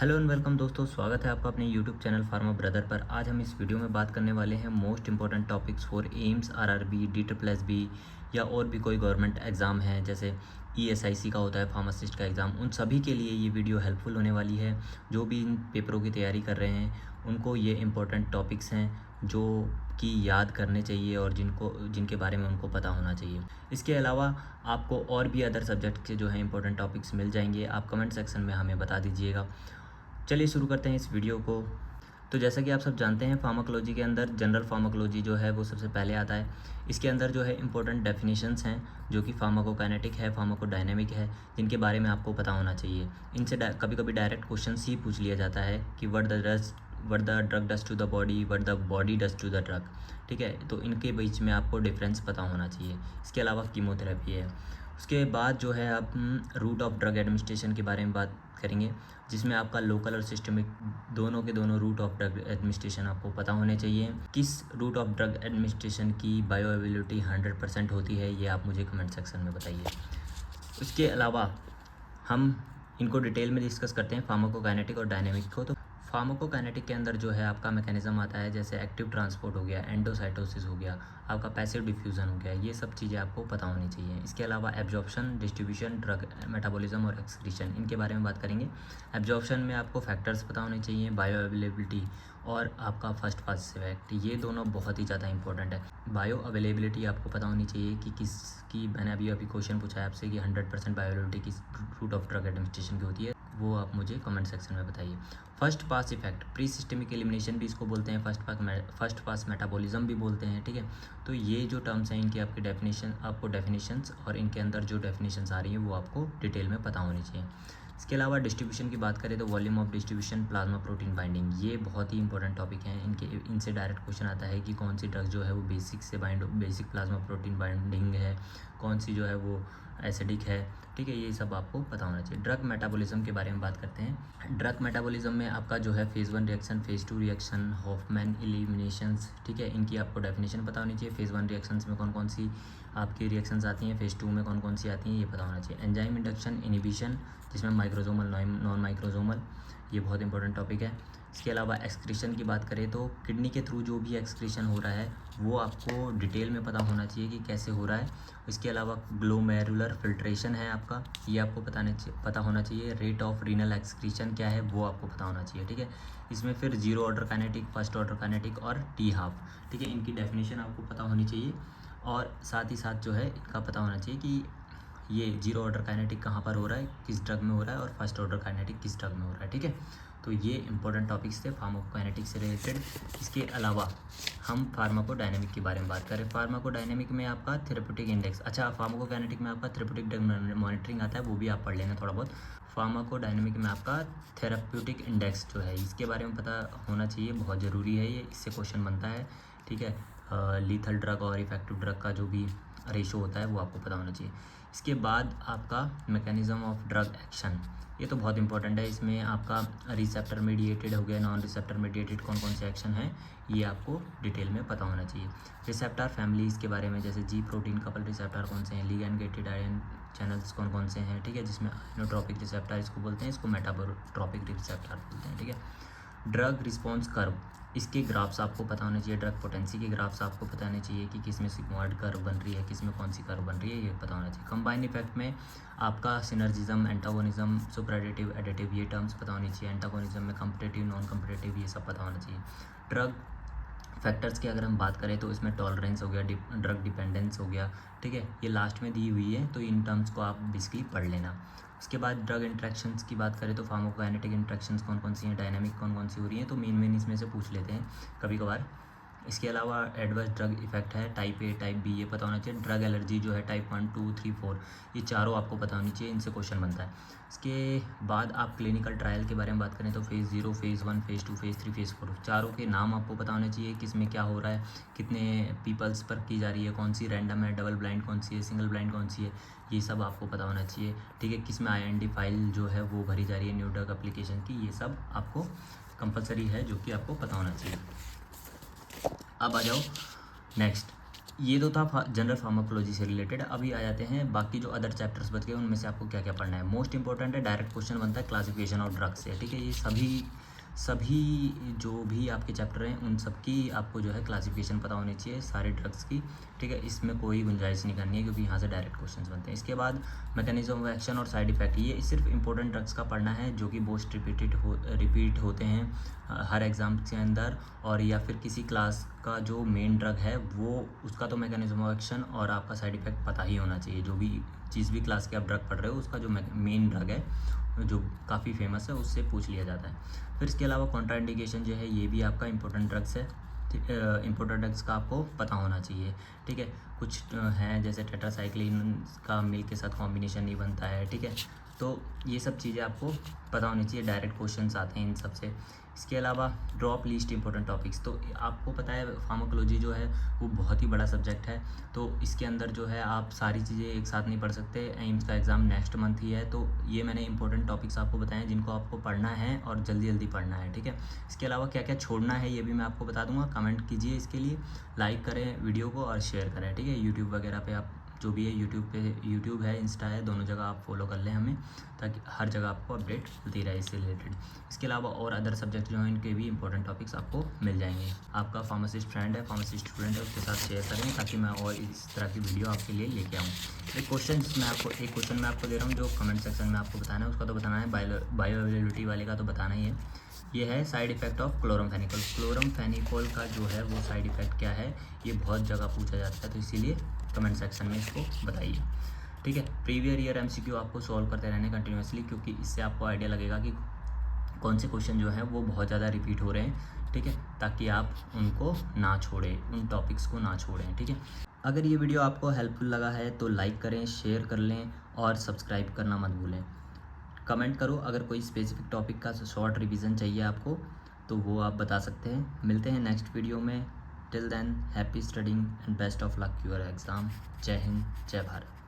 Hello and welcome दोस्तों, स्वागत है आपका अपने यूट्यूब चैनल फार्मा ब्रदर पर। आज हम इस वीडियो में बात करने वाले हैं most important topics for AIIMS, RRB, DSSB या और भी कोई गवर्नमेंट एग्ज़ाम है जैसे ESIC का होता है फार्मासिस्ट का एग्ज़ाम। उन सभी के लिए ये वीडियो हेल्पफुल होने वाली है। जो भी इन पेपरों की तैयारी कर रहे हैं उनको ये इंपॉर्टेंट टॉपिक्स हैं जो कि याद करने चाहिए और जिनके बारे में उनको पता होना चाहिए। इसके अलावा आपको और भी अदर सब्जेक्ट के जो है इंपॉर्टेंट टॉपिक्स मिल जाएंगे। आप कमेंट सेक्शन में हमें बता दीजिएगा। चलिए शुरू करते हैं इस वीडियो को। तो जैसा कि आप सब जानते हैं, फार्माकोलॉजी के अंदर जनरल फार्माकोलॉजी जो है वो सबसे पहले आता है। इसके अंदर जो है इंपॉर्टेंट डेफिनेशंस हैं जो कि फार्माकोकाइनेटिक है, फार्माकोडायनेमिक है, जिनके बारे में आपको पता होना चाहिए। इनसे कभी कभी डायरेक्ट क्वेश्चन ही पूछ लिया जाता है कि what the drug does to the body, what the body does to the drug. ठीक है, तो इनके बीच में आपको डिफरेंस पता होना चाहिए। इसके अलावा कीमोथेरेपी है। उसके बाद जो है आप रूट ऑफ ड्रग एडमिनिस्ट्रेशन के बारे में बात करेंगे, जिसमें आपका लोकल और सिस्टमिक दोनों के दोनों रूट ऑफ ड्रग एडमिनिस्ट्रेशन आपको पता होने चाहिए। किस रूट ऑफ ड्रग एडमिनिस्ट्रेशन की बायो अवेलेबिलिटी 100% होती है, ये आप मुझे कमेंट सेक्शन में बताइए। उसके अलावा हम इनको डिटेल में डिस्कस करते हैं, फार्माकोकाइनेटिक और डायनेमिक को। तो फार्माकोकाइनेटिक के अंदर जो है आपका मैकेनिज्म आता है, जैसे एक्टिव ट्रांसपोर्ट हो गया, एंडोसाइटोसिस हो गया, आपका पैसिव डिफ्यूज़न हो गया, ये सब चीज़ें आपको पता होनी चाहिए। इसके अलावा एब्जॉर्प्शन, डिस्ट्रीब्यूशन, ड्रग मेटाबॉलिज्म और एक्सक्रीशन, इनके बारे में बात करेंगे। एब्जॉर्प्शन में आपको फैक्टर्स पता होने चाहिए, बायो अवेलेबिलिटी और आपका फर्स्ट फास्ट इफेक्ट, ये दोनों बहुत ही ज़्यादा इंपॉर्टेंट है। बायो अवेलेबिलिटी आपको पता होनी चाहिए कि किसकी, मैंने अभी क्वेश्चन पूछा है आपसे कि 100% बायो अवेलेबिलिटी किस रूट ऑफ ड्रग एडमिनिस्ट्रेशन की होती है, वो आप मुझे कमेंट सेक्शन में बताइए। First pass effect, pre systemic elimination भी इसको बोलते हैं, फर्स्ट पास मेटाबॉलिज्म भी बोलते हैं। ठीक है, तो ये जो टर्म्स हैं इनकी आपकी डेफिनेशंस और इनके अंदर जो डेफिनेशंस आ रही हैं वो आपको डिटेल में पता होनी चाहिए। इसके अलावा डिस्ट्रीब्यूशन की बात करें तो volume of distribution, plasma protein binding, ये बहुत ही इंपॉर्टेंट टॉपिक हैं। इनसे डायरेक्ट क्वेश्चन आता है कि कौन सी ड्रग जो है वो बेसिक प्लाज्मा प्रोटीन बाइंडिंग है, कौन सी जो है वो एसिडिक है। ठीक है, ये सब आपको पता होना चाहिए। ड्रग मेटाबॉलिज्म के बारे में बात करते हैं। ड्रग मेटाबॉलिज्म में आपका जो है phase 1 reaction, phase 2 reaction, Hofmann eliminations, ठीक है, इनकी आपको डेफिनेशन पता होनी चाहिए। फेज़ 1 रिएक्शंस में कौन कौन सी आपकी रिएक्शंस आती हैं, फेज़ 2 में कौन कौन सी आती हैं, ये पता होना चाहिए। एंजाइम इंडक्शन, इनिबिशन, जिसमें माइक्रोजोमल, नॉन माइक्रोजोमल, ये बहुत इंपॉर्टेंट टॉपिक है। इसके अलावा एक्सक्रीशन की बात करें तो किडनी के थ्रू जो भी एक्सक्रीशन हो रहा है वो आपको डिटेल में पता होना चाहिए कि कैसे हो रहा है। इसके अलावा ग्लोमेरुलर फिल्ट्रेशन है आपका, ये आपको पता होना चाहिए। रेट ऑफ रीनल एक्सक्रीशन क्या है वो आपको पता होना चाहिए। ठीक है, इसमें फिर zero order kinetic, first order kinetic और टी हाफ, ठीक है, इनकी डेफिनेशन आपको पता होनी चाहिए। और साथ ही साथ जो है इनका पता होना चाहिए कि ये जीरो ऑर्डर काइनेटिक कहाँ पर हो रहा है, किस ड्रग में हो रहा है, और फर्स्ट ऑर्डर काइनेटिक किस ड्रग में हो रहा है। ठीक है, तो ये इंपॉर्टेंट टॉपिक्स थे फार्माकोकाइनेटिक से रिलेटेड। इसके अलावा हम फार्माकोडायनेमिक के बारे में बात करें। फार्माकोडायनेमिक में आपका थेरेप्यूटिक इंडेक्स, अच्छा, फार्माकोकाइनेटिक में आपका थेरेप्यूटिक ड्रग मॉनिटरिंग आता है, वो भी आप पढ़ लेना थोड़ा बहुत। फार्माकोडायनेमिक में आपका थेरेप्यूटिक इंडेक्स जो है इसके बारे में पता होना चाहिए, बहुत ज़रूरी है ये, इससे क्वेश्चन बनता है। ठीक है, लीथल ड्रग और इफेक्टिव ड्रग का जो भी रेशो होता है वो आपको पता होना चाहिए। इसके बाद आपका मैकेनिज्म ऑफ ड्रग एक्शन, ये तो बहुत इंपॉर्टेंट है। इसमें आपका रिसेप्टर मीडिएटेड हो गया, नॉन रिसेप्टर मीडिएटेड कौन कौन से एक्शन हैं ये आपको डिटेल में पता होना चाहिए। रिसेप्टर फैमिलीज़ के बारे में, जैसे जी प्रोटीन कपल रिसेप्टर कौन से हैं, लिगैंड गेटेड आयन चैनल्स कौन कौन से हैं, ठीक है, जिसमें आइनोट्रोपिक रिसेप्टर इसको बोलते हैं, इसको मेटाबोट्रोपिक रिसेप्टर बोलते हैं। ठीक है, ड्रग रिस्पॉन्स कर्व, इसके ग्राफ्स आपको पता होने चाहिए। ड्रग पोटेंसी के ग्राफ्स आपको पता होने चाहिए कि किस में सिग्मॉइड कर्व बन रही है, किस में कौन सी कर्व बन रही है, ये पता होना चाहिए। कंबाइन इफेक्ट में आपका सिनर्जिज्म, एंटागोनिज्म, सुपरएडिटिव, एडिटिव, ये टर्म्स पता होनी चाहिए। एंटागोनिज्म में कम्पिटिटिव, नॉन कम्पिटिटिव, ये सब पता होना चाहिए। ड्रग फैक्टर्स की अगर हम बात करें तो इसमें टॉलरेंस हो गया, ड्रग डिपेंडेंस हो गया। ठीक है, ये लास्ट में दी हुई है, तो इन टर्म्स को आप बेसिकली पढ़ लेना। उसके बाद ड्रग इंट्रैक्शंस की बात करें तो फार्माकोकाइनेटिक इंट्रैक्शंस कौन कौन सी हैं, डायनामिक कौन कौन सी हो रही हैं, तो मेन इसमें से पूछ लेते हैं कभी कभार। इसके अलावा एडवर्स ड्रग इफेक्ट है, टाइप ए, टाइप बी, ये पता होना चाहिए। ड्रग एलर्जी जो है टाइप 1, 2, 3, 4, ये चारों आपको पता होनी चाहिए, इनसे क्वेश्चन बनता है। इसके बाद आप क्लिनिकल ट्रायल के बारे में बात करें तो phase 0, phase 1, phase 2, phase 3, phase 4, चारों के नाम आपको पता होने चाहिए, किस में क्या हो रहा है, कितने पीपल्स पर की जा रही है, कौन सी रैंडम है, डबल ब्लाइंड कौन सी है, सिंगल ब्लाइंड कौन सी है, ये सब आपको पता होना चाहिए। ठीक है, किस में IND फाइल जो है वो भरी जा रही है न्यू ड्रग एप्लीकेशन की, ये सब आपको कंपलसरी है जो कि आपको पता होना चाहिए। अब आ जाओ नेक्स्ट, ये तो था जनरल फार्माकोलॉजी से रिलेटेड। अभी आ जाते हैं बाकी जो अदर चैप्टर्स बच गए उनमें से आपको क्या क्या पढ़ना है। मोस्ट इंपॉर्टेंट है, डायरेक्ट क्वेश्चन बनता है क्लासिफिकेशन ऑफ ड्रग्स से, ठीक है। ये सभी जो भी आपके चैप्टर हैं उन सब की आपको जो है क्लासिफिकेशन पता होनी चाहिए सारे ड्रग्स की, ठीक है। इसमें कोई गुंजाइश नहीं करनी है क्योंकि यहाँ से डायरेक्ट क्वेश्चंस बनते हैं। इसके बाद मैकेनिज्म ऑफ एक्शन और साइड इफेक्ट, ये सिर्फ इंपॉर्टेंट ड्रग्स का पढ़ना है जो कि मोस्ट रिपीट होते हैं हर एग्ज़ाम के अंदर, और या फिर किसी क्लास का जो मेन ड्रग है वो उसका तो मैकेनिज्म ऑफ एक्शन और आपका साइड इफेक्ट पता ही होना चाहिए। जो भी जिस भी क्लास के आप ड्रग पढ़ रहे हो उसका जो मेन ड्रग है जो काफ़ी फेमस है उससे पूछ लिया जाता है। फिर इसके अलावा कॉन्ट्राइंडिकेशन जो है ये भी आपका इंपॉर्टेंट ड्रग्स है, इंपॉर्टेंट ड्रग्स का आपको पता होना चाहिए, ठीक है। कुछ हैं जैसे टेट्रासाइक्लिन का मिल्क के साथ कॉम्बिनेशन नहीं बनता है, ठीक है। तो ये सब चीज़ें आपको पता होनी चाहिए, डायरेक्ट क्वेश्चंस आते हैं इन सब से। इसके अलावा ड्रॉप लीस्ट इंपॉर्टेंट टॉपिक्स, तो आपको पता है फार्माकोलॉजी जो है वो बहुत ही बड़ा सब्जेक्ट है, तो इसके अंदर जो है आप सारी चीज़ें एक साथ नहीं पढ़ सकते। एम्स का एग्ज़ाम नेक्स्ट मंथ ही है, तो ये मैंने इंपॉर्टेंट टॉपिक्स आपको बताए जिनको आपको पढ़ना है और जल्दी जल्दी पढ़ना है, ठीक है। इसके अलावा क्या क्या छोड़ना है ये भी मैं आपको बता दूंगा, कमेंट कीजिए इसके लिए, लाइक करें वीडियो को और शेयर करें, ठीक है। यूट्यूब वगैरह पे आप जो भी है यूट्यूब है, इंस्टा है, दोनों जगह आप फॉलो कर लें हमें, ताकि हर जगह आपको अपडेट मिलती रहे इससे रिलेटेड। इसके अलावा और अदर सब्जेक्ट जो हैं इनके भी इंपॉर्टेंट टॉपिक्स आपको मिल जाएंगे। आपका फार्मासिस्ट फ्रेंड है, फार्मासिस्ट स्टूडेंट है, उसके साथ शेयर करें ताकि मैं और इस तरह की वीडियो आपके लिए लेके आऊँ। एक क्वेश्चन मैं आपको दे रहा हूँ जो कमेंट सेक्शन में आपको बताना है, उसका तो बताना है, बायो अवेलेबिलिटी वाले का तो बताना ही है। ये है side effect of chloramphenicol. Chloramphenicol का जो है वो साइड इफ़ेक्ट क्या है, ये बहुत जगह पूछा जाता है, तो इसीलिए कमेंट सेक्शन में इसको बताइए, ठीक है। प्रीवियस ईयर एमसीक्यू आपको सॉल्व करते रहने कंटिन्यूसली, क्योंकि इससे आपको आइडिया लगेगा कि कौन से क्वेश्चन जो है वो बहुत ज़्यादा रिपीट हो रहे हैं, ठीक है, ताकि आप उनको ना छोड़ें, उन टॉपिक्स को ना छोड़ें, ठीक है। अगर ये वीडियो आपको हेल्पफुल लगा है तो लाइक करें, शेयर कर लें और सब्सक्राइब करना मत भूलें। कमेंट करो अगर कोई स्पेसिफिक टॉपिक का शॉर्ट रिवीजन चाहिए आपको तो वो आप बता सकते हैं। मिलते हैं नेक्स्ट वीडियो में। Till than happy studying and best of luck your exam. जय हिंद, जय भारत।